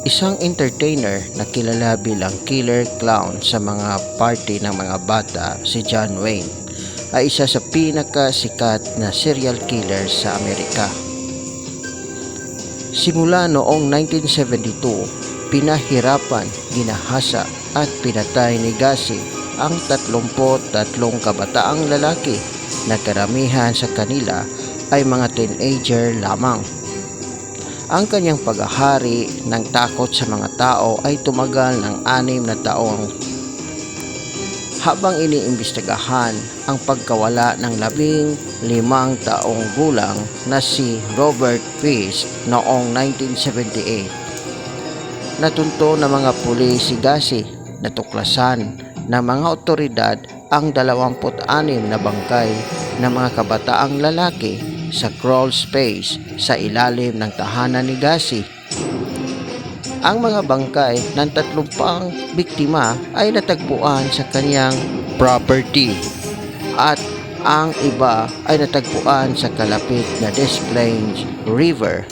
Isang entertainer na kilala bilang killer clown sa mga party ng mga bata, si John Wayne, ay isa sa pinakasikat na serial killer sa Amerika. Simula noong 1972, pinahirapan, ginahasa at pinatay ni Gacy ang 33 kabataang lalaki na karamihan sa kanila ay mga teenager lamang. Ang kanyang paghahari ng takot sa mga tao ay tumagal ng 6 na taon habang iniimbestigahan ang pagkawala ng 15 taong gulang na si Robert Peace noong 1978. Natunto ng mga pulis si Gacy, natuklasan ng mga otoridad ang 26 na bangkay ng mga kabataang lalaki sa crawl space sa ilalim ng tahanan ni Gacy. Ang mga bangkay ng 3 pang biktima ay natagpuan sa kanyang property at ang iba ay natagpuan sa kalapit na Des Plaines River.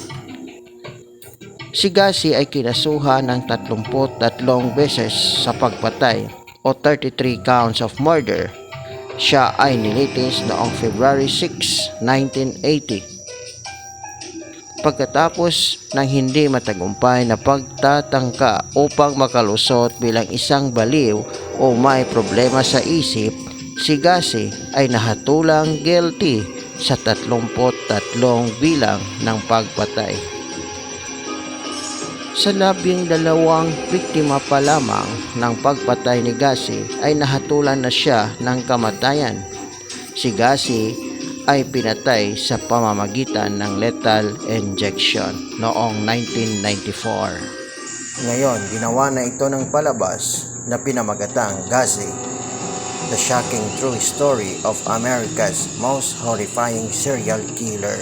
Si Gacy ay kinasuhan ng 33 beses sa pagpatay o 33 counts of murder. Siya ay nilitis noong February 6, 1980. Pagkatapos ng hindi matagumpay na pagtatangka upang makalusot bilang isang baliw o may problema sa isip, si Gacy ay nahatulang guilty sa 33 bilang ng pagpatay. Sa 12 biktima pa lamang ng pagpatay ni Gacy ay nahatulan na siya ng kamatayan. Si Gacy ay pinatay sa pamamagitan ng lethal injection noong 1994. Ngayon, ginawa na ito ng palabas na pinamagatang Gacy, The Shocking True Story of America's Most Horrifying Serial Killer.